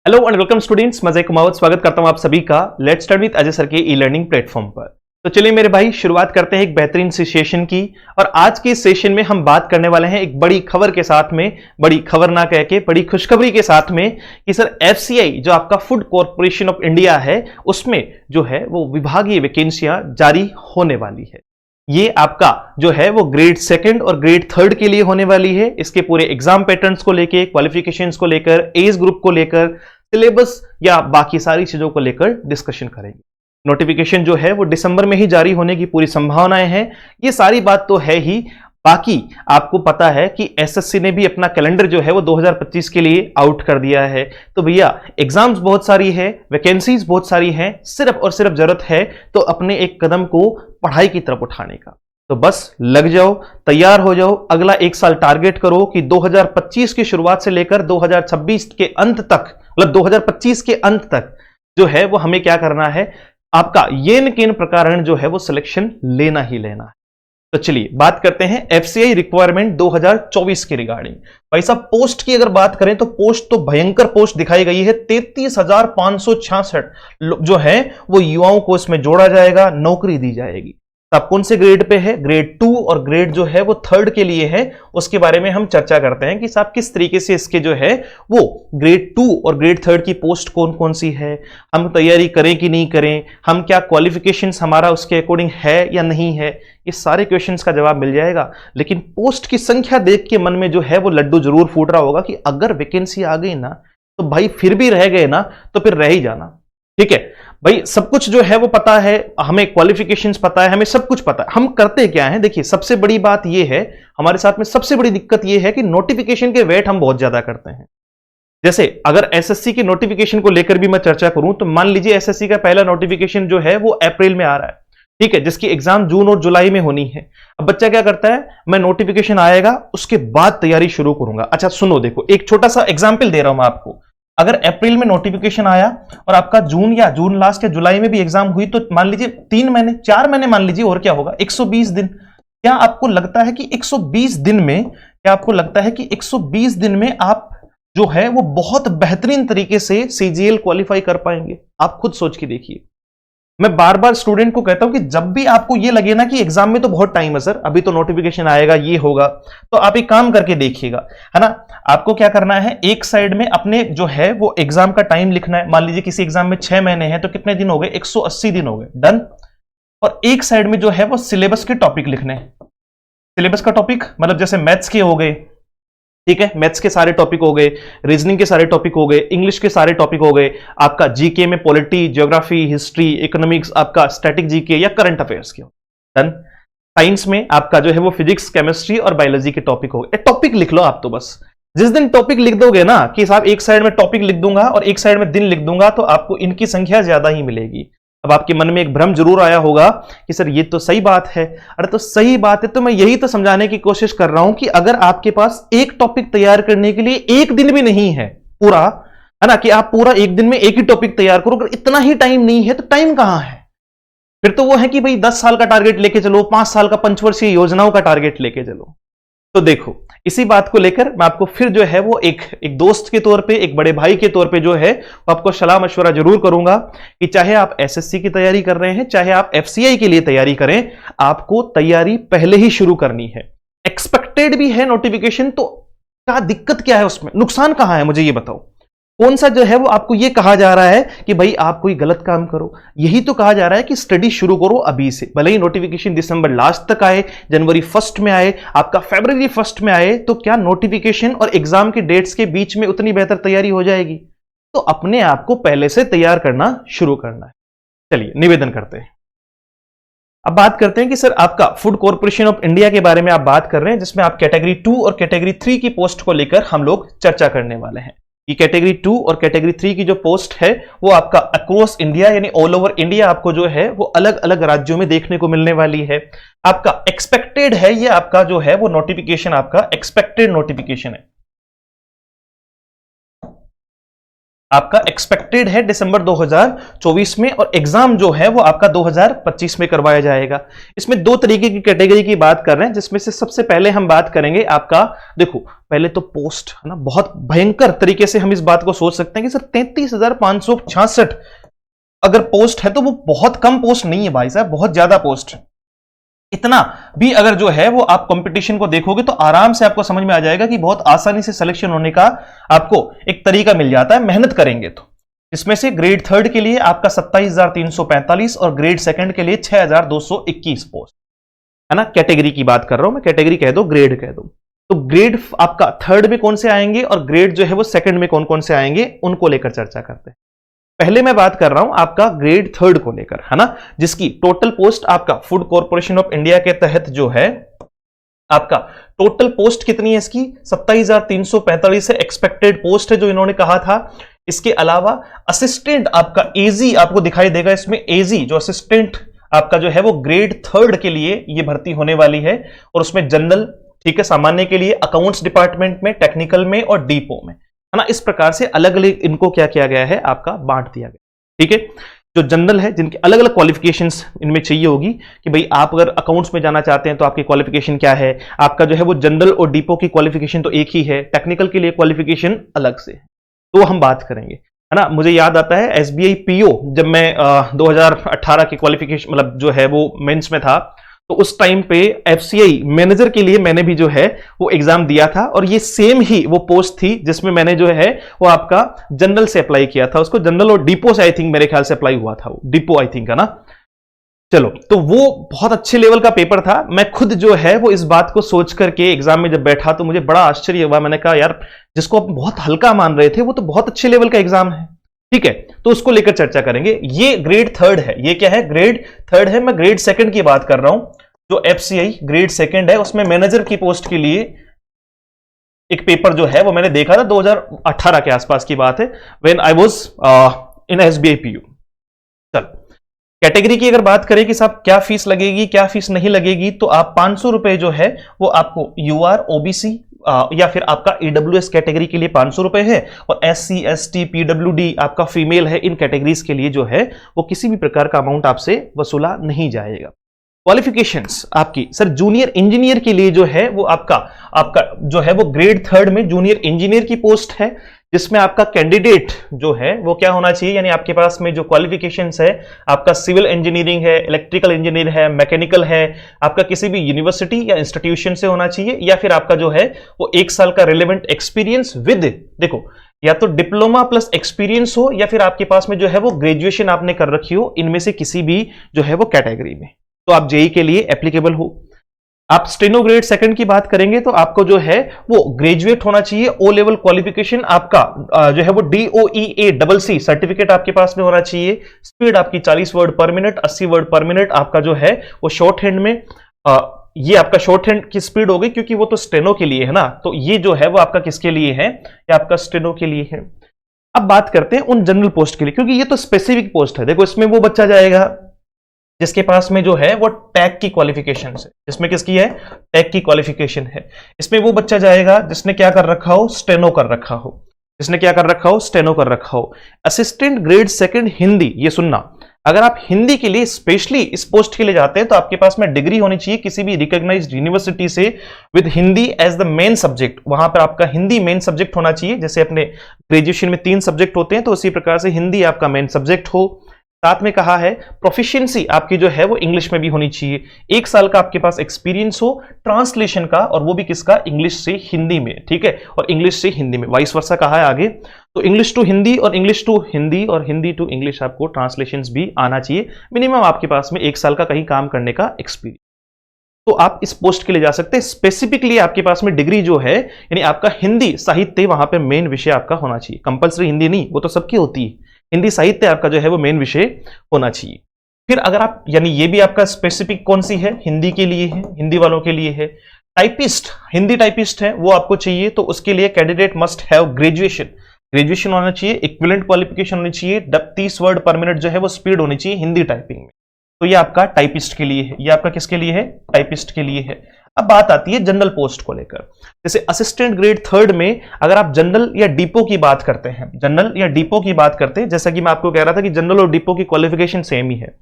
Hello and welcome students, मैं अजय कुमावत स्वागत करता हूं आप सभी का let's study with Ajay sir के ई लर्निंग प्लेटफॉर्म पर। तो चलिए मेरे भाई, शुरुआत करते हैं एक बेहतरीन सी सेशन की। और आज के इस सेशन में हम बात करने वाले हैं एक बड़ी खबर के साथ में, बड़ी खबर ना कह के बड़ी खुशखबरी के साथ में कि सर एफसीआई जो आपका फूड कॉर्पोरेशन ऑफ इंडिया है, उसमें जो है वो विभागीय वैकेंसियां जारी होने वाली है। ये आपका जो है वो ग्रेड सेकंड और ग्रेड थर्ड के लिए होने वाली है। इसके पूरे एग्जाम पैटर्न्स को लेकर, क्वालिफिकेशंस को लेकर, एज ग्रुप को लेकर, सिलेबस या बाकी सारी चीजों को लेकर डिस्कशन करेंगे। नोटिफिकेशन जो है वो दिसंबर में ही जारी होने की पूरी संभावनाएं हैं। ये सारी बात तो है ही। बाकी आपको पता है कि एसएससी ने भी अपना कैलेंडर जो है वो 2025 के लिए आउट कर दिया है। तो भैया एग्जाम्स बहुत सारी है, वैकेंसीज बहुत सारी हैं, सिर्फ और सिर्फ जरूरत है तो अपने एक कदम को पढ़ाई की तरफ उठाने का। तो बस लग जाओ, तैयार हो जाओ। अगला एक साल टारगेट करो कि 2025 की शुरुआत से लेकर 2026 के अंत तक, मतलब 2025 के अंत तक जो है वो हमें क्या करना है, आपका येन केन प्रकारण जो है वो सिलेक्शन लेना ही लेना है। तो चलिए बात करते हैं एफसीआई रिक्वायरमेंट 2024 के रिगार्डिंग। भाई साहब, पोस्ट की अगर बात करें तो पोस्ट तो भयंकर पोस्ट दिखाई गई है। 33,566 जो है वो युवाओं को इसमें जोड़ा जाएगा, नौकरी दी जाएगी। अब कौन से ग्रेड पे है? ग्रेड 2 और ग्रेड जो है वो थर्ड के लिए है। उसके बारे में हम चर्चा करते हैं कि साहब किस तरीके से इसके जो है वो ग्रेड 2 और ग्रेड थर्ड की पोस्ट कौन कौन सी है, हम तैयारी करें कि नहीं करें, हम क्या क्वालिफिकेशंस हमारा उसके अकॉर्डिंग है या नहीं है। ये सारे क्वेश्चंस का जवाब मिल जाएगा। लेकिन पोस्ट की संख्या देख के मन में जो है वो लड्डू जरूर फूट रहा होगा कि अगर वैकेंसी आ गई ना तो भाई फिर भी रह गए ना तो फिर रह ही जाना। ठीक है भाई, सब कुछ जो है वो पता है, हमें क्वालिफिकेशंस पता है, हमें सब कुछ पता है। हम करते क्या है, देखिए सबसे बड़ी बात ये है, हमारे साथ में सबसे बड़ी दिक्कत ये है कि नोटिफिकेशन के वेट हम बहुत ज्यादा करते हैं। जैसे अगर एसएससी के नोटिफिकेशन को लेकर भी मैं चर्चा करूं तो मान लीजिए एसएससी का पहला नोटिफिकेशन जो है वो अप्रैल में आ रहा है, ठीक है, जिसकी एग्जाम जून और जुलाई में होनी है। अब बच्चा क्या करता है, मैं नोटिफिकेशन आएगा उसके बाद तैयारी शुरू करूंगा। अच्छा सुनो, देखो एक छोटा सा एग्जाम्पल दे रहा हूं मैं आपको। अगर अप्रैल में नोटिफिकेशन आया और आपका जून या जून लास्ट या जुलाई में भी एग्जाम हुई तो मान लीजिए 3 महीने 4 महीने मान लीजिए, और क्या होगा, 120 दिन। क्या आपको लगता है कि 120 दिन में, क्या आपको लगता है कि 120 दिन में आप जो है वो बहुत बेहतरीन तरीके से सीजीएल क्वालिफाई कर पाएंगे? आप खुद सोच के देखिए। मैं बार बार स्टूडेंट को कहता हूं कि जब भी आपको ये लगे ना कि एग्जाम में तो बहुत टाइम है सर, अभी तो नोटिफिकेशन आएगा, ये होगा, तो आप एक काम करके देखिएगा, है ना। आपको क्या करना है, एक साइड में अपने जो है वो एग्जाम का टाइम लिखना है। मान लीजिए किसी एग्जाम में 6 महीने हैं तो कितने दिन हो गए, 180 दिन हो गए, डन। और एक साइड में जो है वो सिलेबस के टॉपिक लिखने हैं। सिलेबस का टॉपिक मतलब जैसे मैथ्स के हो गए, ठीक है, मैथ्स के सारे टॉपिक हो गए, रीजनिंग के सारे टॉपिक हो गए, इंग्लिश के सारे टॉपिक हो गए, आपका जीके में पॉलिटी, ज्योग्राफी, हिस्ट्री, इकोनॉमिक्स, आपका स्टैटिक जीके या करंट अफेयर्स के। डन। साइंस में आपका जो है वो फिजिक्स, केमिस्ट्री और बायोलॉजी के टॉपिक हो गए। टॉपिक लिख लो आप। तो बस जिस दिन टॉपिक लिख दोगे ना कि साहब एक साइड में टॉपिक लिख दूंगा और एक साइड में दिन लिख दूंगा, तो आपको इनकी संख्या ज्यादा ही मिलेगी। अब आपके मन में एक भ्रम जरूर आया होगा कि सर ये तो सही बात है। अरे तो सही बात है, तो मैं यही तो समझाने की कोशिश कर रहा हूं कि अगर आपके पास एक टॉपिक तैयार करने के लिए एक दिन भी नहीं है पूरा, है ना, कि आप पूरा एक दिन में एक ही टॉपिक तैयार करो, अगर इतना ही टाइम नहीं है तो टाइम कहां है? फिर तो वो है कि भाई 10 साल का टारगेट लेके चलो, 5 साल का पंचवर्षीय योजनाओं का टारगेट लेके चलो। तो देखो इसी बात को लेकर मैं आपको फिर जो है वो एक दोस्त के तौर पे, एक बड़े भाई के तौर पे जो है वो आपको सलाह मशवरा जरूर करूंगा कि चाहे आप एसएससी की तैयारी कर रहे हैं, चाहे आप एफसीआई के लिए तैयारी करें, आपको तैयारी पहले ही शुरू करनी है। एक्सपेक्टेड भी है नोटिफिकेशन, तो क्या दिक्कत क्या है उसमें, नुकसान कहां है, मुझे ये बताओ। कौन सा जो है वो आपको ये कहा जा रहा है कि भाई आप कोई गलत काम करो? यही तो कहा जा रहा है कि स्टडी शुरू करो अभी से। भले ही नोटिफिकेशन दिसंबर लास्ट तक आए, जनवरी 1 में आए, आपका फरवरी 1 में आए, तो क्या नोटिफिकेशन और एग्जाम के डेट्स के बीच में उतनी बेहतर तैयारी हो जाएगी? तो अपने आप को पहले से तैयार करना शुरू करना है। चलिए निवेदन करते हैं। अब बात करते हैं कि सर आपका फूड कॉर्पोरेशन ऑफ इंडिया के बारे में आप बात कर रहे हैं, जिसमें आप कैटेगरी 2 और कैटेगरी 3 की पोस्ट को लेकर हम लोग चर्चा करने वाले हैं। ये कैटेगरी 2 और कैटेगरी 3 की जो पोस्ट है वो आपका अक्रॉस इंडिया यानी ऑल ओवर इंडिया आपको जो है वो अलग अलग राज्यों में देखने को मिलने वाली है। आपका एक्सपेक्टेड है, ये आपका जो है वो नोटिफिकेशन आपका एक्सपेक्टेड नोटिफिकेशन है। आपका एक्सपेक्टेड है दिसंबर 2024 में, और एग्जाम जो है वो आपका 2025 में करवाया जाएगा। इसमें दो तरीके की कैटेगरी की बात कर रहे हैं, जिसमें से सबसे पहले हम बात करेंगे आपका, देखो पहले तो पोस्ट है ना, बहुत भयंकर तरीके से हम इस बात को सोच सकते हैं कि सर 33,566 अगर पोस्ट है तो वो बहुत कम पोस्ट नहीं है भाई साहब, बहुत ज्यादा पोस्ट है। इतना भी अगर जो है वो आप कंपटीशन को देखोगे तो आराम से आपको समझ में आ जाएगा कि बहुत आसानी से सिलेक्शन होने का आपको एक तरीका मिल जाता है, मेहनत करेंगे तो। इसमें से ग्रेड थर्ड के लिए आपका 27,345 और ग्रेड सेकंड के लिए 6,221 पोस्ट है ना। कैटेगरी की बात कर रहा हूं मैं, कैटेगरी कह दो, ग्रेड कह दो। तो ग्रेड आपका थर्ड में कौन से आएंगे और ग्रेड जो है वो सेकंड में कौन कौन से आएंगे, उनको लेकर चर्चा करते हैं। पहले मैं बात कर रहा हूं आपका ग्रेड थर्ड को लेकर, है ना, जिसकी टोटल पोस्ट आपका फूड कॉर्पोरेशन ऑफ इंडिया के तहत जो है आपका टोटल पोस्ट कितनी है इसकी, 27,345 है, एक्सपेक्टेड पोस्ट है जो इन्होंने कहा था। इसके अलावा असिस्टेंट आपका एजी आपको दिखाई देगा इसमें, एजी जो असिस्टेंट आपका जो है वो ग्रेड थर्ड के लिए ये भर्ती होने वाली है, और उसमें जनरल, ठीक है, सामान्य के लिए, अकाउंट्स डिपार्टमेंट में, टेक्निकल में और डीपो में, है ना। इस प्रकार से अलग अलग इनको क्या किया गया है, आपका बांट दिया गया, ठीक है। जो जनरल है, जिनके अलग अलग क्वालिफिकेशंस इनमें चाहिए होगी कि भाई आप अगर अकाउंट्स में जाना चाहते हैं तो आपकी क्वालिफिकेशन क्या है, आपका जो है वो जनरल और डीपो की क्वालिफिकेशन तो एक ही है, टेक्निकल के लिए क्वालिफिकेशन अलग से है, तो हम बात करेंगे, है ना। मुझे याद आता है एसबीआई पीओ, जब मैं 2018 की क्वालिफिकेशन मतलब जो है वो मेंस में था, तो उस टाइम पे एफसीआई मैनेजर के लिए मैंने भी जो है वो एग्जाम दिया था, और ये सेम ही वो पोस्ट थी जिसमें मैंने जो है वो आपका जनरल से अप्लाई किया था, उसको जनरल और डिपो से आई थिंक मेरे ख्याल से अप्लाई हुआ था, वो डिपो आई थिंक, है ना। चलो, तो वो बहुत अच्छे लेवल का पेपर था। मैं खुद जो है वो इस बात को सोच करके एग्जाम में जब बैठा तो मुझे बड़ा आश्चर्य हुआ, मैंने कहा यार जिसको आप बहुत हल्का मान रहे थे वो तो बहुत अच्छे लेवल का एग्जाम है, ठीक है। तो उसको लेकर चर्चा करेंगे। ये ग्रेड थर्ड है, ये क्या है, ग्रेड थर्ड है। मैं ग्रेड सेकंड की बात कर रहा हूं, जो एफसीआई ग्रेड सेकंड है, उसमें मैनेजर की पोस्ट के लिए एक पेपर जो है वो मैंने देखा था, 2018 के आसपास की बात है, when I was in SBI PU. चल, कैटेगरी की अगर बात करें कि साहब क्या फीस लगेगी, क्या फीस नहीं लगेगी, तो आप 500 रुपए जो है वो आपको यूआर, ओबीसी या फिर आपका ईडब्ल्यूएस कैटेगरी के लिए 500 रुपए है, और एससी, एसटी, पीडब्ल्यूडी आपका फीमेल है, इन कैटेगरीज के लिए जो है वो किसी भी प्रकार का अमाउंट आपसे वसूला नहीं जाएगा। क्वालिफिकेशंस आपकी सर जूनियर इंजीनियर के लिए जो है वो आपका जो है वो ग्रेड थर्ड में जूनियर इंजीनियर की पोस्ट है, जिसमें आपका कैंडिडेट जो है वो क्या होना चाहिए, यानी आपके पास में जो क्वालिफिकेशंस है, आपका सिविल इंजीनियरिंग है, इलेक्ट्रिकल इंजीनियर है, मैकेनिकल है, आपका किसी भी यूनिवर्सिटी या इंस्टीट्यूशन से होना चाहिए, या फिर आपका जो है वो 1 साल का रिलेवेंट एक्सपीरियंस विद, देखो या तो डिप्लोमा प्लस एक्सपीरियंस हो, या फिर आपके पास में जो है वो ग्रेजुएशन आपने कर रखी हो, इनमें से किसी भी जो है वो कैटेगरी में, तो आप जेई के लिए एप्लीकेबल हो। आप स्टेनो ग्रेड सेकंड की बात करेंगे तो आपको जो है वो ग्रेजुएट होना चाहिए, ओ लेवल क्वालिफिकेशन आपका जो है वो DOEA डबल सी सर्टिफिकेट आपके पास में होना चाहिए। स्पीड आपकी 40 वर्ड पर मिनट, 80 वर्ड पर मिनट आपका जो है वो शॉर्ट हैंड में, ये आपका शॉर्ट हैंड की स्पीड होगी, क्योंकि वो तो स्टेनो के लिए है ना, तो ये जो है वो आपका किसके लिए है, ये आपका स्टेनो के लिए है। अब बात करते हैं उन जनरल पोस्ट के लिए, क्योंकि ये तो स्पेसिफिक पोस्ट है। देखो इसमें वो बच्चा जाएगा जिसके पास में जो है वो टैग की क्वालिफिकेशन है, जिसमें किसकी है, टैग की क्वालिफिकेशन है। इसमें वो बच्चा जाएगा जिसने क्या कर रखा हो, स्टेनो कर रखा हो, जिसने क्या कर रखा हो, स्टेनो कर रखा हो। असिस्टेंट ग्रेड सेकंड हिंदी, ये सुनना, अगर आप हिंदी के लिए स्पेशली इस पोस्ट के लिए जाते हैं तो आपके पास में डिग्री होनी चाहिए किसी भी रिकॉग्नाइज्ड यूनिवर्सिटी से with Hindi as the main subject. वहां पर आपका हिंदी मेन सब्जेक्ट होना चाहिए, जैसे अपने ग्रेजुएशन में 3 सब्जेक्ट होते हैं, तो उसी प्रकार से हिंदी आपका मेन सब्जेक्ट हो। साथ में कहा है प्रोफिशिएंसी आपकी जो है वो इंग्लिश में भी होनी चाहिए, 1 साल का आपके पास एक्सपीरियंस हो ट्रांसलेशन का, और वो भी किसका, इंग्लिश से हिंदी में, ठीक है, और इंग्लिश से हिंदी में, वाइस वर्सा कहा है आगे, तो इंग्लिश टू हिंदी और इंग्लिश टू हिंदी और हिंदी टू इंग्लिश आपको ट्रांसलेशंस भी आना चाहिए। मिनिमम आपके पास में 1 साल का कहीं काम करने का एक्सपीरियंस, तो आप इस पोस्ट के लिए जा सकते हैं। स्पेसिफिकली आपके पास में डिग्री जो है, यानी आपका हिंदी साहित्य वहां पे मेन विषय आपका होना चाहिए, कंपलसरी हिंदी नहीं, वो तो सबकी होती है, हिंदी साहित्य आपका जो है वो मेन विषय होना चाहिए। फिर अगर आप, यानी ये भी आपका स्पेसिफिक कौन सी है, हिंदी के लिए है, हिंदी वालों के लिए है। टाइपिस्ट, हिंदी टाइपिस्ट है वो आपको चाहिए, तो उसके लिए कैंडिडेट मस्ट हैव ग्रेजुएशन होना चाहिए, इक्विवेलेंट क्वालिफिकेशन होनी चाहिए, 30 वर्ड पर मिनट जो है वो स्पीड होनी चाहिए हिंदी टाइपिंग में। तो ये आपका टाइपिस्ट के लिए है, ये आपका किसके लिए है, टाइपिस्ट के लिए है। अब बात आती है जनरल पोस्ट को लेकर। जैसे असिस्टेंट ग्रेड थर्ड में अगर आप जनरल या डिपो की बात करते हैं, जनरल या डिपो की बात करते हैं, जैसा कि मैं आपको कह रहा था कि जनरल और डिपो की क्वालिफिकेशन सेम ही है।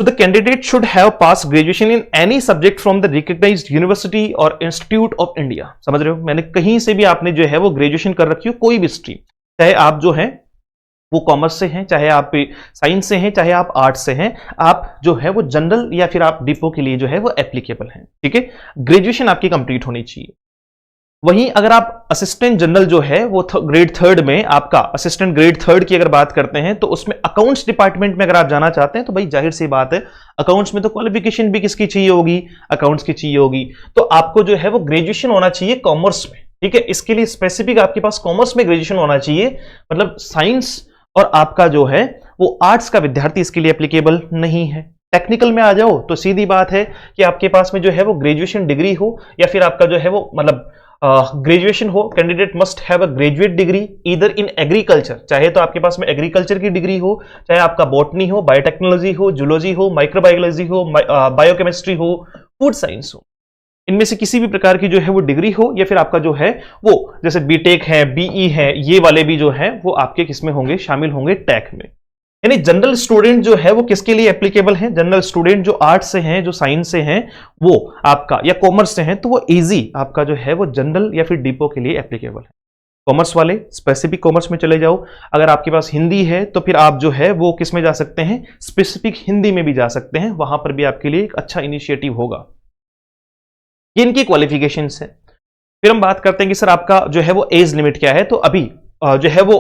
तो the candidate should have pass graduation in any subject from the recognised university और इंस्टीट्यूट ऑफ इंडिया। समझ रहे हो, मैंने कहीं से भी आपने जो है वो ग्रेजुएशन कर रखी हो, कोई भी स्ट्रीम, चाहे आप जो है वो कॉमर्स से हैं, चाहे आप साइंस से हैं, चाहे आप आर्ट्स से हैं, आप जो है वो जनरल या फिर आप डिपो के लिए जो है वो एप्लीकेबल हैं। ठीक है, ग्रेजुएशन आपकी कंप्लीट होनी चाहिए। वहीं अगर आप असिस्टेंट जनरल जो है वो ग्रेड थर्ड में, आपका असिस्टेंट ग्रेड थर्ड की अगर बात करते हैं तो उसमें अकाउंट्स डिपार्टमेंट में अगर आप जाना चाहते हैं तो भाई जाहिर सी बात है, अकाउंट्स में तो क्वालिफिकेशन भी किसकी चाहिए होगी, अकाउंट्स की चाहिए होगी। तो आपको जो है वो ग्रेजुएशन होना चाहिए कॉमर्स में। ठीक है, इसके लिए स्पेसिफिक आपके पास कॉमर्स में ग्रेजुएशन होना चाहिए, मतलब साइंस और आपका जो है वो आर्ट्स का विद्यार्थी इसके लिए एप्लीकेबल नहीं है। टेक्निकल में आ जाओ तो सीधी बात है कि आपके पास में जो है वो ग्रेजुएशन डिग्री हो या फिर आपका जो है वो मतलब ग्रेजुएशन हो। Candidate must have a graduate degree either in agriculture, चाहे तो आपके पास में एग्रीकल्चर की डिग्री हो, चाहे आपका बॉटनी हो, बायोटेक्नोलॉजी हो, जूलॉजी हो, माइक्रोबायोलॉजी हो, बायोकेमिस्ट्री हो, फूड साइंस हो, इनमें से किसी भी प्रकार की जो है वो डिग्री हो, या फिर आपका जो है वो जैसे बीटेक है, बीई है, ये वाले भी जो है वो आपके किसमें होंगे, शामिल होंगे टेक में। यानी जनरल स्टूडेंट जो है वो किसके लिए एप्लीकेबल है, जनरल स्टूडेंट जो आर्ट्स से हैं, जो साइंस से हैं, वो आपका या कॉमर्स से हैं, तो वो इजी आपका जो है वो जनरल या फिर डिपो के लिए एप्लीकेबल है। कॉमर्स वाले स्पेसिफिक कॉमर्स में चले जाओ। अगर आपके पास हिंदी है तो फिर आप जो है वो किस में जा सकते हैं, स्पेसिफिक हिंदी में भी जा सकते हैं, वहां पर भी आपके लिए एक अच्छा इनिशिएटिव होगा। ये इनकी क्वालिफिकेशंस है। फिर हम बात करते हैं कि सर आपका जो है वो एज लिमिट क्या है। तो अभी जो है वो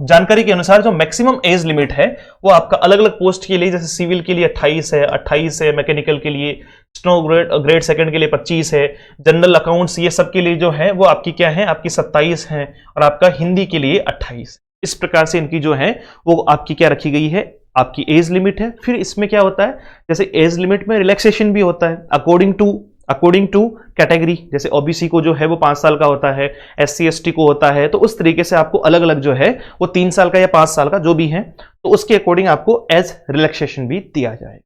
जानकारी के अनुसार जो मैक्सिमम एज लिमिट है वो आपका अलग अलग पोस्ट के लिए, जैसे सिविल के लिए 28 है, मैकेनिकल के लिए, स्नो ग्रेड सेकंड के लिए 25 है, जनरल अकाउंट्स ये सब के लिए जो है वो आपकी क्या है, आपकी 27 है, और आपका हिंदी के लिए 28। इस प्रकार से इनकी जो है वो आपकी क्या रखी गई है, आपकी एज लिमिट है। फिर इसमें क्या होता है, जैसे एज लिमिट में रिलैक्सेशन भी होता है अकॉर्डिंग टू कैटेगरी। जैसे ओबीसी को जो है वो 5 साल का होता है, एससी एसटी को होता है, तो उस तरीके से आपको अलग अलग जो है वो 3 साल का या 5 साल का जो भी है, तो उसके अकॉर्डिंग आपको एज रिलैक्सेशन भी दिया जाए।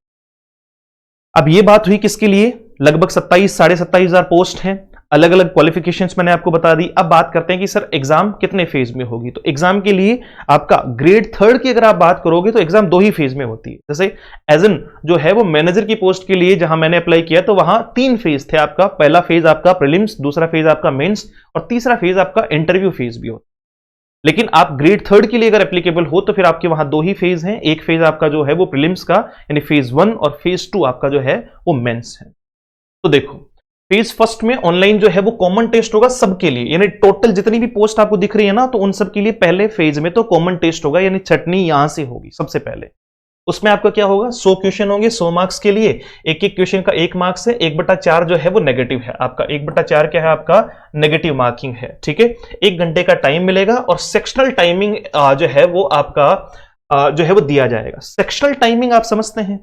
अब ये बात हुई किसके लिए, लगभग 27,000 पोस्ट हैं, अलग अलग क्वालिफिकेशंस मैंने आपको बता दी। अब बात करते हैं कि सर एग्जाम कितने फेज में होगी। तो एग्जाम के लिए आपका ग्रेड थर्ड की अगर आप बात करोगे तो एग्जाम 2 ही फेज में होती है। जैसे एज एन जो है वो मैनेजर की पोस्ट के लिए जहां मैंने अप्लाई किया तो वहां 3 फेज थे आपका। पहला फेज आपका प्रीलिम्स, दूसरा फेज आपका मेंस, और तीसरा फेज आपका इंटरव्यू फेज भी होता है। लेकिन आप ग्रेड थर्ड के लिए अगर एप्लीकेबल हो तो फिर आपके वहां 2 ही फेज हैं। एक फेज आपका जो है वो प्रीलिम्स का यानी फेज 1, और फेज 2 आपका जो है वो मेंस है। तो देखो फेज फर्स्ट में ऑनलाइन जो है वो कॉमन टेस्ट होगा सबके लिए, यानी टोटल जितनी भी पोस्ट आपको दिख रही है ना, तो उन सब के लिए पहले फेज में तो कॉमन टेस्ट होगा, यानी छटनी यहां से होगी सबसे पहले। उसमें आपका क्या होगा, 100 क्वेश्चन होंगे 100 मार्क्स के लिए। एक एक क्वेश्चन का 1 मार्क्स है, 1/4 जो है वो नेगेटिव है आपका। 1/4 क्या है आपका, नेगेटिव मार्किंग है। ठीक है, 1 घंटे का टाइम मिलेगा, और सेक्शनल टाइमिंग जो है वो आपका जो है वो दिया जाएगा। सेक्शनल टाइमिंग आप समझते हैं,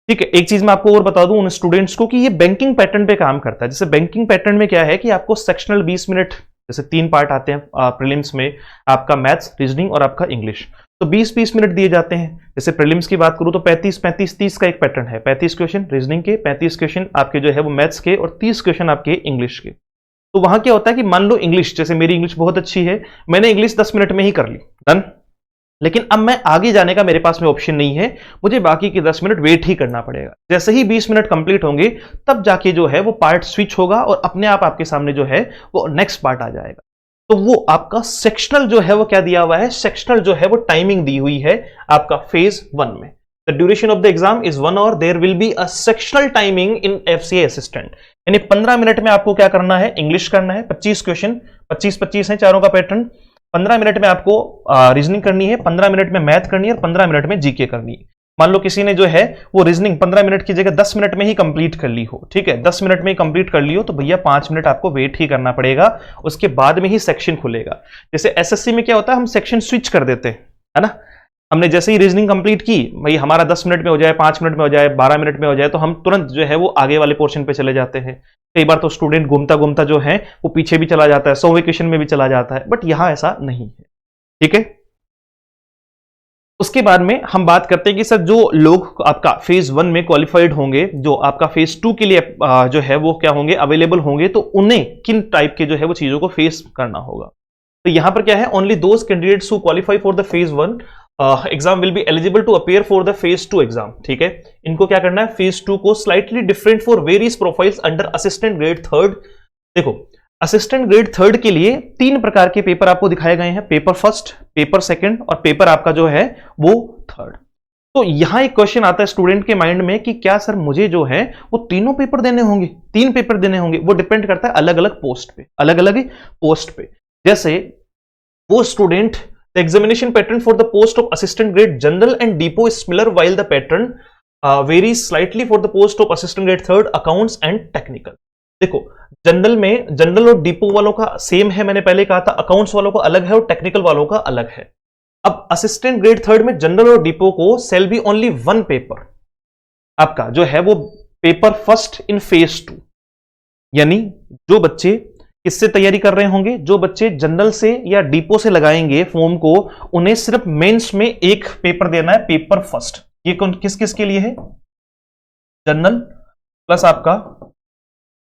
ठीक है। एक चीज मैं आपको और बता दूं उन स्टूडेंट्स को कि ये बैंकिंग पैटर्न पे काम करता है। जैसे बैंकिंग पैटर्न में क्या है कि आपको सेक्शनल 20 मिनट, जैसे 3 पार्ट आते हैं प्रीलिम्स में, आपका मैथ्स, रीजनिंग और आपका इंग्लिश, तो 20-20 मिनट दिए जाते हैं। जैसे प्रीलिम्स की बात करूं तो 35-35-30 का एक पैटर्न है। 35 क्वेश्चन रीजनिंग के, 35 क्वेश्चन आपके जो है वो मैथ्स के, और 30 क्वेश्चन आपके इंग्लिश के। तो वहां क्या होता है कि मान लो इंग्लिश, जैसे मेरी इंग्लिश बहुत अच्छी है, मैंने इंग्लिश 10 मिनट में ही कर ली, डन। लेकिन अब मैं आगे जाने का मेरे पास में ऑप्शन नहीं है, मुझे बाकी के 10 मिनट वेट ही करना पड़ेगा। जैसे ही 20 मिनट कंप्लीट होंगे तब जाके जो है वो पार्ट स्विच होगा, और अपने आप आपके सामने जो है वो नेक्स्ट पार्ट आ जाएगा। तो वो आपका सेक्शनल जो है वो क्या दिया हुआ है, सेक्शनल जो है वो टाइमिंग दी हुई है आपका फेज 1 में। The duration of the exam is 1 hour, there will be a sectional timing in FCA assistant. यानी 15 मिनट में आपको क्या करना है, इंग्लिश करना है, 25 क्वेश्चन, 25-25 है चारों का पैटर्न। 15 मिनट में आपको रीजनिंग करनी है, 15 मिनट में मैथ करनी है, और 15 मिनट में जीके करनी है। मान लो किसी ने जो है वो रीजनिंग 15 मिनट की जगह 10 मिनट में ही कंप्लीट कर ली हो, ठीक है, 10 मिनट में ही कंप्लीट कर ली हो, तो भैया 5 मिनट आपको वेट ही करना पड़ेगा, उसके बाद में ही सेक्शन खुलेगा। जैसे एसएससी में क्या होता है, हम सेक्शन स्विच कर देते हैं, है ना। हमने जैसे ही रीजनिंग कंप्लीट की, भाई हमारा 10 मिनट में हो जाए, 5 मिनट में हो जाए, 12 मिनट में हो जाए, तो हम तुरंत जो है वो आगे वाले पोर्शन पे चले जाते हैं। कई बार तो स्टूडेंट घूमता घूमता जो है वो पीछे भी चला जाता है, 100वें क्वेश्चन में भी चला जाता है, बट यहां ऐसा नहीं है। ठीक है, उसके बाद में हम बात करते हैं कि सर जो लोग आपका फेज 1 में क्वालिफाइड होंगे, जो आपका फेज 2 के लिए जो है वो क्या होंगे, अवेलेबल होंगे, तो उन्हें किन टाइप के जो है वो चीजों को फेस करना होगा। तो यहां पर क्या है, only those candidates who qualify for the phase 1 exam will be eligible to appear for the phase 2 exam. ठीक है, इनको क्या करना है, फेज 2 को slightly different for various profiles under assistant grade third. देखो, असिस्टेंट ग्रेड थर्ड के लिए 3 प्रकार के पेपर आपको दिखाए गए हैं, पेपर फर्स्ट, पेपर सेकंड और पेपर आपका जो है वो थर्ड। तो यहां एक क्वेश्चन आता है स्टूडेंट के माइंड में कि क्या सर मुझे जो है वो तीनों पेपर देने होंगे, 3 पेपर देने होंगे। वो डिपेंड करता है अलग अलग पोस्ट पे, अलग अलग पोस्ट पे। जैसे वो student, the examination pattern for the post of assistant grade general and depot is similar while the pattern varies slightly for the post of assistant grade third accounts and technical. देखो, general में general और depot वालों का same है, मैंने पहले कहा था, अकाउंट्स वालों का अलग है और टेक्निकल वालों का अलग है। अब असिस्टेंट ग्रेड थर्ड में जनरल और डिपो को सेल बी ओनली 1 पेपर, आपका जो है वो पेपर फर्स्ट इन फेज 2। यानी जो बच्चे किससे तैयारी कर रहे होंगे, जो बच्चे जनरल से या डिपो से लगाएंगे फॉर्म को, उन्हें सिर्फ मेंस में एक पेपर देना है, पेपर फर्स्ट। ये कौन किस किस के लिए है, जनरल प्लस आपका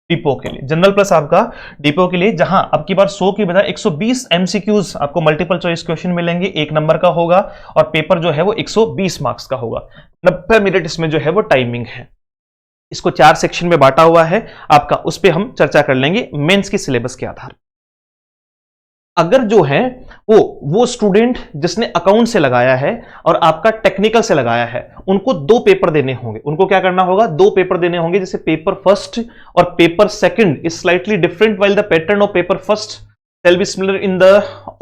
डिपो के लिए, जनरल प्लस आपका डिपो के लिए, जहां अब की बार 100 की बजाय 120 एमसीक्यूज आपको मल्टीपल चॉइस क्वेश्चन मिलेंगे, 1 नंबर का होगा और पेपर जो है वो 120 मार्क्स का होगा। 90 मिनट इसमें जो है वो टाइमिंग है। इसको 4 सेक्शन में बांटा हुआ है आपका, उस पर हम चर्चा कर लेंगे मेंस के सिलेबस के आधार। अगर जो है वो स्टूडेंट जिसने अकाउंट से लगाया है और आपका टेक्निकल से लगाया है, उनको 2 पेपर देने होंगे। उनको क्या करना होगा, 2 पेपर देने होंगे, जैसे पेपर फर्स्ट और paper second is slightly different while the pattern of paper first shall be similar in the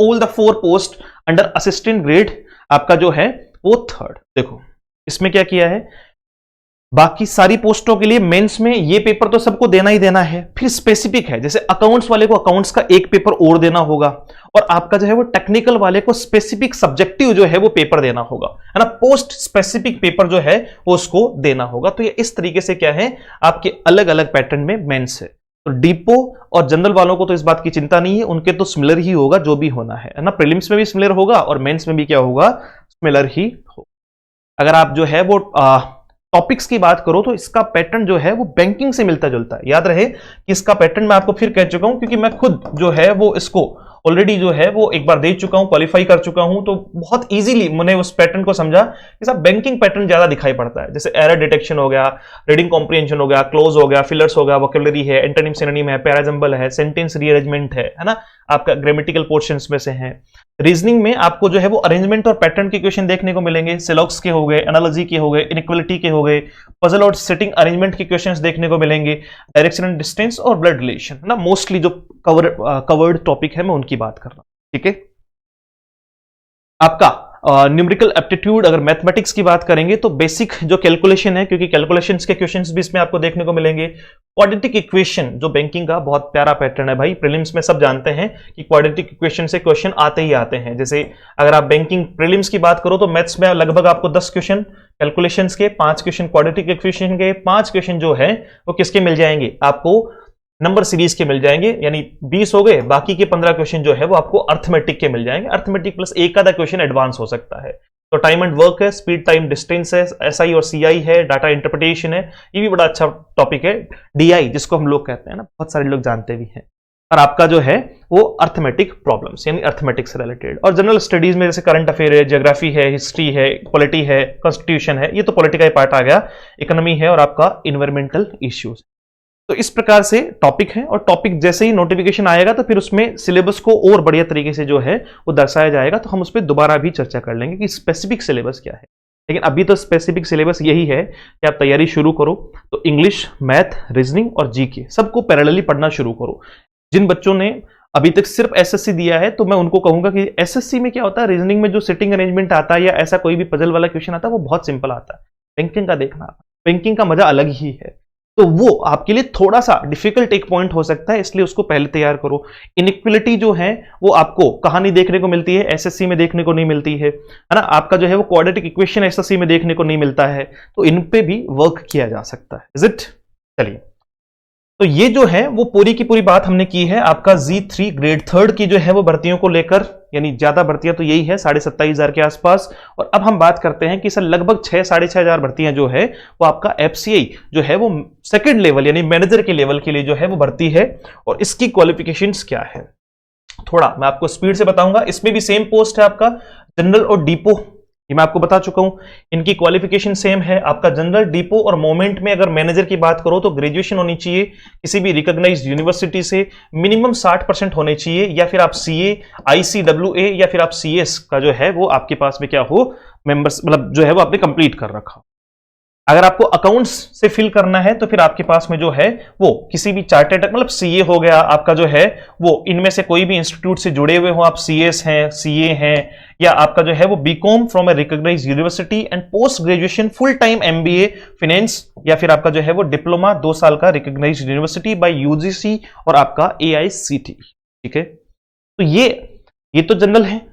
all the 4 post under assistant grade आपका जो है वो थर्ड। देखो, इसमें क्या किया है, बाकी सारी पोस्टों के लिए मेंस में ये पेपर तो सबको देना ही देना है। फिर स्पेसिफिक है, जैसे अकाउंट्स वाले को अकाउंट्स का 1 पेपर और देना होगा और आपका जो है वो टेक्निकल वाले को स्पेसिफिक सब्जेक्टिव जो है वो पेपर देना होगा, है ना, पोस्ट स्पेसिफिक पेपर जो है वो उसको देना होगा। तो ये इस तरीके से क्या है, आपके अलग अलग पैटर्न में मेंस है। तो डिपो और जनरल वालों को तो इस बात की चिंता नहीं है, उनके तो सिमिलर ही होगा जो भी होना है ना, प्रीलिम्स में भी सिमिलर होगा और मेंस में भी क्या होगा, सिमिलर ही होगा। अगर आप जो है वो टॉपिक्स की बात करो तो इसका पैटर्न जो है वो बैंकिंग से मिलता जुलता है। याद रहे कि इसका पैटर्न मैं आपको फिर कह चुका हूं, क्योंकि मैं खुद जो है वो इसको ऑलरेडी जो है वो एक बार दे चुका हूं, क्वालिफाई कर चुका हूं, तो बहुत इजीली मैंने उस पैटर्न को समझा कि सब बैंकिंग पैटर्न ज्यादा दिखाई पड़ता है। जैसे एरर डिटेक्शन हो गया, रीडिंग कॉम्प्रिहेंशन हो गया, क्लोज हो गया, फिलर्स हो गया, वोकैबुलरी है, एंटोनिम सिनोनिम है, पैराजंबल है, सेंटेंस रीअरेंजमेंट है ना, आपका ग्रामेटिकल पोर्शंस में से है। रीजनिंग में आपको जो है वो अरेंजमेंट और पैटर्न के क्वेश्चन देखने को मिलेंगे, सिलॉक्स के हो गए, एनालॉजी के हो गए, इनइक्वालिटी के हो गए, पजल और सिटिंग अरेंजमेंट के क्वेश्चंस देखने को मिलेंगे, डायरेक्शन एंड डिस्टेंस और ब्लड रिलेशन ना, मोस्टली जो कवर्ड टॉपिक है मैं उनकी बात कर रहा हूं। ठीक है, आपका न्यूमेरिकल एप्टीट्यूड, अगर मैथमेटिक्स की बात करेंगे तो बेसिक जो कैलकुलेशन है, क्योंकि कैलकुलेशंस के क्वेश्चंस भी इसमें आपको देखने को मिलेंगे। क्वाड्रेटिक इक्वेशन जो बैंकिंग का बहुत प्यारा पैटर्न है भाई, प्रीलिम्स में सब जानते हैं कि क्वाड्रेटिक इक्वेशन से क्वेश्चन आते ही आते हैं। जैसे अगर आप बैंकिंग प्रीलिम्स की बात करो तो मैथ्स में लगभग आपको 10 क्वेश्चन कैलकुलेशंस के, 5 क्वेश्चन क्वाड्रेटिक इक्वेशन के, 5 क्वेश्चन जो है वो किसके मिल जाएंगे, आपको नंबर सीरीज के मिल जाएंगे, यानी 20 हो गए, बाकी के 15 क्वेश्चन जो है वो आपको अर्थमेटिक के मिल जाएंगे। अर्थमेटिक प्लस एक आधा क्वेश्चन एडवांस हो सकता है। तो टाइम एंड वर्क है, स्पीड टाइम डिस्टेंस है, एसआई और सीआई है, डाटा इंटरप्रिटेशन है, ये भी बड़ा अच्छा टॉपिक है। डीआई जिसको हम लोग कहते हैं ना, बहुत सारे लोग जानते भी हैं। और आपका जो है वो अर्थमेटिक प्रॉब्लम्स यानी अर्थमेटिक से रिलेटेड, और जनरल स्टडीज में जैसे करंट अफेयर है, ज्योग्राफी है, हिस्ट्री है, पॉलिटी है, कॉन्स्टिट्यूशन है, ये तो पॉलिटी का ही पार्ट आ गया, इकोनॉमी है और आपका इन्वायरमेंटल इश्यूज। तो इस प्रकार से टॉपिक है, और टॉपिक जैसे ही नोटिफिकेशन आएगा तो फिर उसमें सिलेबस को और बढ़िया तरीके से जो है वो दर्शाया जाएगा, तो हम उस पर दोबारा भी चर्चा कर लेंगे कि स्पेसिफिक सिलेबस क्या है। लेकिन अभी तो स्पेसिफिक सिलेबस यही है कि आप तैयारी शुरू करो तो इंग्लिश, मैथ, रीजनिंग और जीके सबको पैरेलली पढ़ना शुरू करो। जिन बच्चों ने अभी तक सिर्फ एसएससी दिया है तो मैं उनको कहूंगा कि एसएससी में क्या होता है, रीजनिंग में जो सिटिंग अरेंजमेंट आता है या ऐसा कोई भी पजल वाला क्वेश्चन आता है वो बहुत सिंपल आता है। बैंकिंग का देखना, बैंकिंग का मजा अलग ही है, तो वो आपके लिए थोड़ा सा डिफिकल्ट एक पॉइंट हो सकता है, इसलिए उसको पहले तैयार करो। इनइक्वालिटी जो है वो आपको कहां नहीं देखने को मिलती है, एसएससी में देखने को नहीं मिलती है ना, आपका जो है वो क्वाड्रेटिक इक्वेशन एसएससी में देखने को नहीं मिलता है, तो इन पे भी वर्क किया जा सकता है। Is it? चलिए तो ये जो है वो पूरी की पूरी बात हमने की है आपका Z3 ग्रेड थर्ड की जो है वो भर्तियों को लेकर, यानी ज्यादा भर्तियां तो यही है 27,500 के आसपास। और अब हम बात करते हैं कि सर लगभग 6-6,500 भर्तियां जो है वो आपका FCI जो है वो सेकंड लेवल यानी मैनेजर के लेवल के लिए जो है वो भर्ती है। और इसकी क्वालिफिकेशंस क्या है थोड़ा मैं आपको स्पीड से बताऊंगा। इसमें भी सेम पोस्ट है आपका जनरल और डिपो, ये मैं आपको बता चुका हूं, इनकी क्वालिफिकेशन सेम है। आपका जनरल, डिपो और मोमेंट में अगर मैनेजर की बात करो तो ग्रेजुएशन होनी चाहिए किसी भी रिकॉग्नाइज्ड यूनिवर्सिटी से, मिनिमम 60% होने चाहिए, या फिर आप CA, ICWA या फिर आप CS का जो है वो आपके पास में क्या हो मेंबर्स, मतलब जो है वो आपने कंप्लीट कर रखा। अगर आपको अकाउंट्स से फिल करना है तो फिर आपके पास में जो है वो किसी भी चार्टेड, मतलब CA हो गया आपका जो है वो इनमें से कोई भी इंस्टीट्यूट से जुड़े हुए हो, आप CS हैं, CA हैं, या आपका जो है वो BCom from a recognised university and post graduation full time MBA finance, या फिर आपका जो है वो डिप्लोमा 2 साल का रिकॉग्नाइज्ड यूनिवर्सिटी बाय UGC और आपका AICTE। ठीक है, तो ये तो जनरल है।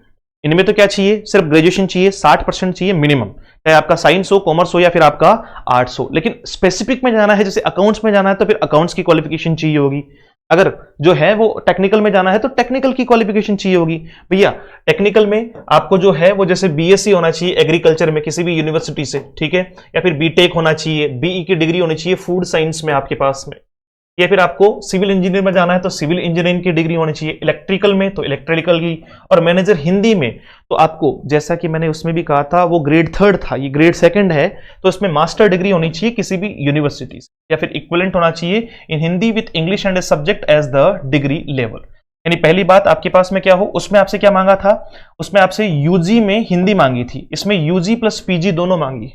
इनमें तो क्या चाहिए, सिर्फ ग्रेजुएशन चाहिए, 60% चाहिए मिनिमम, चाहे आपका साइंस हो, कॉमर्स हो या फिर आपका आर्ट्स हो। लेकिन स्पेसिफिक में जाना है, जैसे अकाउंट्स में जाना है तो फिर अकाउंट्स की क्वालिफिकेशन चाहिए होगी। अगर जो है वो टेक्निकल में जाना है तो टेक्निकल की क्वालिफिकेशन चाहिए होगी। भैया टेक्निकल में आपको जो है वो जैसे BSc होना चाहिए एग्रीकल्चर में किसी भी यूनिवर्सिटी से, ठीक है, या फिर BTech होना चाहिए, BE की डिग्री होनी चाहिए फूड साइंस में आपके पास में, या फिर आपको सिविल इंजीनियर में जाना है तो सिविल इंजीनियरिंग की डिग्री होनी चाहिए, इलेक्ट्रिकल में तो इलेक्ट्रिकल की, और मैनेजर हिंदी में तो आपको जैसा कि मैंने उसमें भी कहा था वो ग्रेड थर्ड था, ये ग्रेड सेकंड है, तो इसमें मास्टर डिग्री होनी चाहिए किसी भी यूनिवर्सिटी से, या फिर इक्विवेलेंट होना चाहिए in Hindi with English and a subject as the degree level. यानी पहली बात आपके पास में क्या हो, उसमें आपसे क्या मांगा था, उसमें आपसे UG में हिंदी मांगी थी, इसमें UG प्लस PG दोनों मांगी।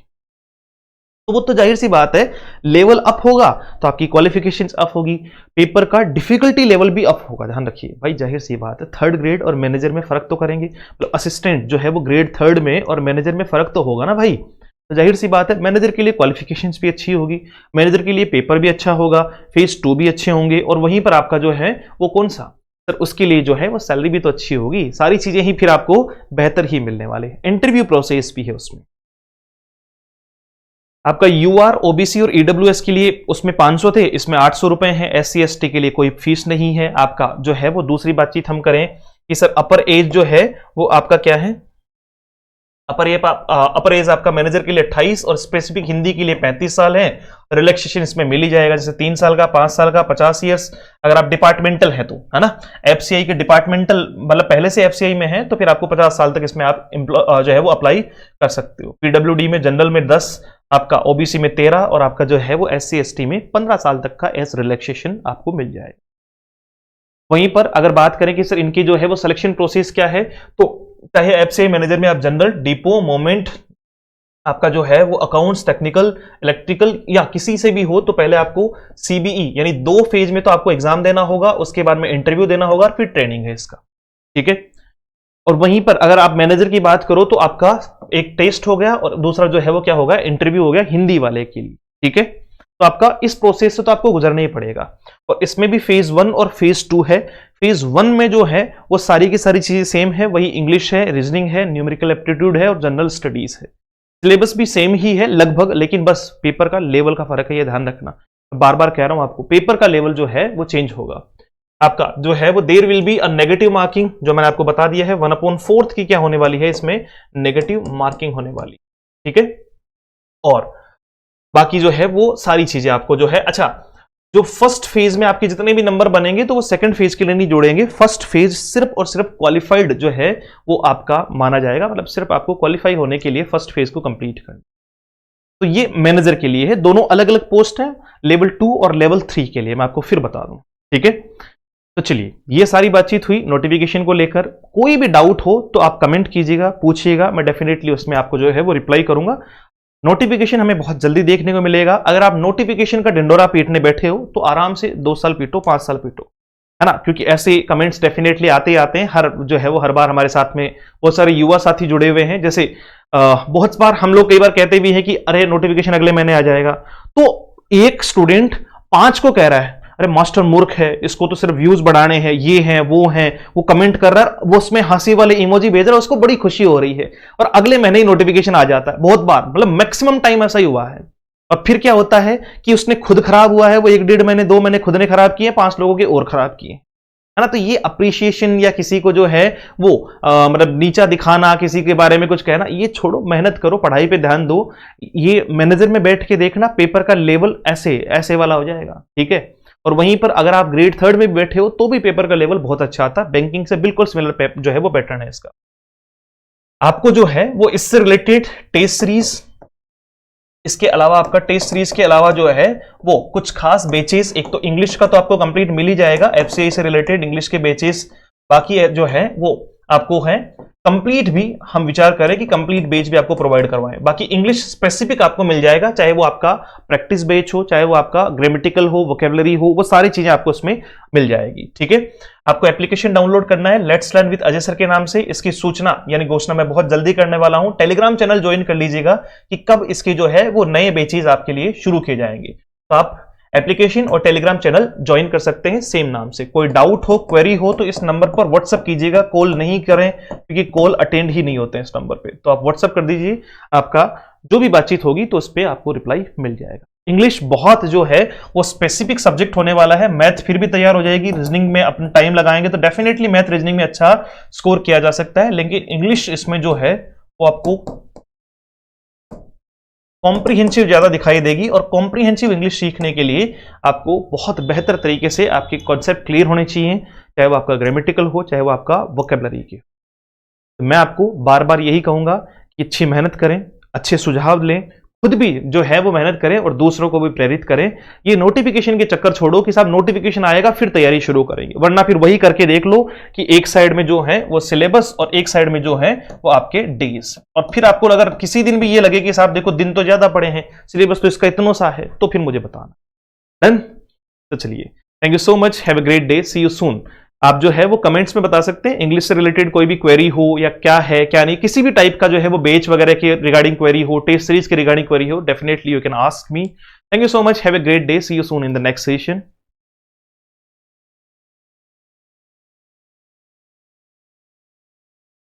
तो वो तो जाहिर सी बात है लेवल अप होगा तो आपकी क्वालिफिकेशंस अप होगी, पेपर का डिफिकल्टी लेवल भी अप होगा। ध्यान रखिए भाई, जाहिर सी बात है थर्ड ग्रेड और मैनेजर में फर्क तो करेंगे, मतलब असिस्टेंट जो है वो ग्रेड थर्ड में और मैनेजर में फर्क तो होगा ना भाई। तो जाहिर सी बात है मैनेजर के लिए क्वालिफिकेशंस भी अच्छी होगी, मैनेजर के लिए पेपर भी अच्छा होगा, फेज 2 भी अच्छे होंगे, और वहीं पर आपका जो है वो कौन सा सर उसके लिए जो है वो सैलरी भी तो अच्छी होगी, सारी चीजें ही फिर आपको बेहतर ही मिलने वाले। इंटरव्यू प्रोसेस भी है उसमें, आपका UR, OBC और EWS के लिए उसमें 500 थे, इसमें 800 रुपए हैं। SC ST के लिए कोई फीस नहीं है। आपका जो है वो दूसरी बातचीत हम करें कि सर अपर एज जो है वो आपका क्या है, अपर एज आपका मैनेजर के लिए 28 और स्पेसिफिक हिंदी के लिए 35 साल है। रिलैक्सेशन इसमें मिल ही जाएगा, जैसे 3 साल का, 5 साल का, 50 ईयर्स अगर आप डिपार्टमेंटल है तो, है ना। FCI के डिपार्टमेंटल मतलब पहले से FCI में है तो फिर आपको 50 साल तक इसमें आप जो है वो अप्लाई कर सकते हो। PWD में जनरल में 10, आपका OBC में 13 और आपका जो है वो SC ST में 15 साल तक का एज रिलैक्सेशन आपको मिल जाएगा। वहीं पर अगर बात करें कि सर इनकी जो है वो सिलेक्शन प्रोसेस क्या है, तो चाहे FCI मैनेजर में आप जनरल, डिपो, मोमेंट, आपका जो है वो अकाउंट्स, टेक्निकल, इलेक्ट्रिकल या किसी से भी हो, तो पहले आपको CBE यानी 2 फेज में तो आपको एग्जाम देना होगा, उसके बाद में इंटरव्यू देना होगा और फिर ट्रेनिंग है इसका, ठीक है। और वहीं पर अगर आप मैनेजर की बात करो तो आपका एक टेस्ट हो गया और दूसरा जो है वो क्या होगा, इंटरव्यू हो गया हिंदी वाले के लिए, ठीक है। तो आपका इस प्रोसेस से तो आपको गुजरना ही पड़ेगा। और इसमें भी फेज 1 और फेज 2 है। फेज 1 में जो है वो सारी की सारी चीजें सेम है, वही इंग्लिश है, रीजनिंग है, न्यूमेरिकल एप्टीट्यूड है और जनरल स्टडीज है। सिलेबस भी सेम ही है लगभग, लेकिन बस पेपर का लेवल का फर्क है, ये ध्यान रखना। बार बार कह रहा हूं आपको, पेपर का लेवल जो है वो चेंज होगा। आपका जो है वो there will be a negative marking, जो मैंने आपको बता दिया है 1/4 की क्या होने वाली है, इसमें नेगेटिव मार्किंग होने वाली, ठीक है। और बाकी जो है वो सारी चीजें आपको जो है, अच्छा जो फर्स्ट फेज में आपके जितने भी नंबर बनेंगे तो वो सेकंड फेज के लिए नहीं जोड़ेंगे। फर्स्ट फेज सिर्फ और सिर्फ क्वालिफाइड जो है वो आपका माना जाएगा, मतलब सिर्फ आपको क्वालिफाई होने के लिए फर्स्ट फेज को कंप्लीट करना। तो ये मैनेजर के लिए है, दोनों अलग अलग पोस्ट हैं, लेवल 2 और लेवल 3 के लिए मैं आपको फिर बता दूं, ठीक है। तो चलिए ये सारी बातचीत हुई नोटिफिकेशन को लेकर। कोई भी डाउट हो तो आप कमेंट कीजिएगा, पूछिएगा, मैं डेफिनेटली उसमें आपको जो है वो रिप्लाई करूंगा। नोटिफिकेशन हमें बहुत जल्दी देखने को मिलेगा। अगर आप नोटिफिकेशन का डिंडोरा पीटने बैठे हो तो आराम से 2 साल पीटो, 5 साल पीटो, है ना, क्योंकि ऐसे कमेंट्स डेफिनेटली आते ही आते हैं। हर जो है वो हर बार हमारे साथ में बहुत सारे युवा साथी जुड़े हुए हैं। जैसे बहुत बार हम लोग कई बार कहते भी हैं कि अरे नोटिफिकेशन अगले महीने आ जाएगा, तो एक स्टूडेंट 5 को कह रहा है अरे मास्टर मूर्ख है, इसको तो सिर्फ व्यूज बढ़ाने हैं, ये हैं वो हैं, वो कमेंट कर रहा है, वो उसमें हंसी वाले इमोजी भेज रहा है, उसको बड़ी खुशी हो रही है और अगले महीने ही नोटिफिकेशन आ जाता है। बहुत बार, मतलब मैक्सिमम टाइम ऐसा ही हुआ है। और फिर क्या होता है कि उसने खुद खराब हुआ है, वो 1-1.5 महीने 2 महीने खुद ने खराब किए, 5 लोगों के और खराब किए, है ना। तो ये अप्रिसिएशन या किसी को जो है वो मतलब नीचा दिखाना, किसी के बारे में कुछ कहना, ये छोड़ो, मेहनत करो, पढ़ाई पे ध्यान दो। ये मैनेजर में बैठ के देखना, पेपर का लेवल ऐसे ऐसे वाला हो जाएगा, ठीक है। और वहीं पर अगर आप ग्रेड 3 में भी बैठे हो तो भी पेपर का लेवल बहुत अच्छा आता है। बैंकिंग से बिल्कुल सिमिलर जो है वो पैटर्न है इसका। आपको जो है वो इससे रिलेटेड टेस्ट सीरीज, इसके अलावा आपका टेस्ट सीरीज के अलावा जो है वो कुछ खास बेचेस, एक तो इंग्लिश का तो आपको कंप्लीट मिल ही जाएगा, एफसीआई से रिलेटेड इंग्लिश के बेचेस, बाकी जो है वो आपको है कंप्लीट भी, हम विचार करें कि कंप्लीट बेच भी आपको प्रोवाइड करवाएं। बाकी इंग्लिश स्पेसिफिक आपको मिल जाएगा, चाहे वो आपका प्रैक्टिस बेच हो, चाहे वो आपका ग्रामेटिकल हो, वोकेबलरी हो, वो सारी चीजें आपको उसमें मिल जाएगी, ठीक है। आपको एप्लीकेशन डाउनलोड करना है let's learn with Ajay sir के नाम से। इसकी सूचना यानी घोषणा मैं बहुत जल्दी करने वाला हूं। टेलीग्राम चैनल ज्वाइन कर लीजिएगा कि कब इसके जो है वो नए बेचेज आपके लिए शुरू किए जाएंगे। तो आप एप्लीकेशन और टेलीग्राम चैनल ज्वाइन कर सकते हैं सेम नाम से। कोई डाउट हो, क्वेरी हो तो इस नंबर पर व्हाट्सएप कीजिएगा, कॉल नहीं करें क्योंकि कॉल अटेंड ही नहीं होते हैं इस नंबर पे। तो आप व्हाट्सएप कर दीजिए, आपका जो भी बातचीत होगी तो उस पर आपको रिप्लाई मिल जाएगा। इंग्लिश बहुत जो है वो स्पेसिफिक सब्जेक्ट होने वाला है। मैथ फिर भी तैयार हो जाएगी, रीजनिंग में अपना टाइम लगाएंगे तो डेफिनेटली मैथ रीजनिंग में अच्छा स्कोर किया जा सकता है, लेकिन इंग्लिश इसमें जो है वो आपको कॉम्प्रिहेंसिव ज्यादा दिखाई देगी। और कॉम्प्रिहेंसिव इंग्लिश सीखने के लिए आपको बहुत बेहतर तरीके से आपके कॉन्सेप्ट क्लियर होने चाहिए, चाहे वो आपका ग्रामेटिकल हो, चाहे वो आपका वोकेबलरी की। तो मैं आपको बार बार यही कहूंगा कि अच्छी मेहनत करें, अच्छे सुझाव लें, खुद भी जो है वो मेहनत करें और दूसरों को भी प्रेरित करें। ये नोटिफिकेशन के चक्कर छोड़ो कि साहब नोटिफिकेशन आएगा फिर तैयारी शुरू करेंगे, वरना फिर वही करके देख लो कि एक साइड में जो है वो सिलेबस और एक साइड में जो है वो आपके डेज। और फिर आपको अगर किसी दिन भी ये लगे कि साहब देखो दिन तो ज्यादा पड़े हैं, सिलेबस तो इसका इतना सा है, तो फिर मुझे बताना। डन? तो चलिए, thank you so much, have a great day, see you soon. आप जो है वो कमेंट्स में बता सकते हैं इंग्लिश से रिलेटेड कोई भी क्वेरी हो या क्या है क्या नहीं, किसी भी टाइप का जो है वो बेच वगैरह के रिगार्डिंग क्वेरी हो, टेस्ट सीरीज के रिगार्डिंग क्वेरी हो, definitely you can ask me. Thank you so much, have a great day, see you soon in the next session.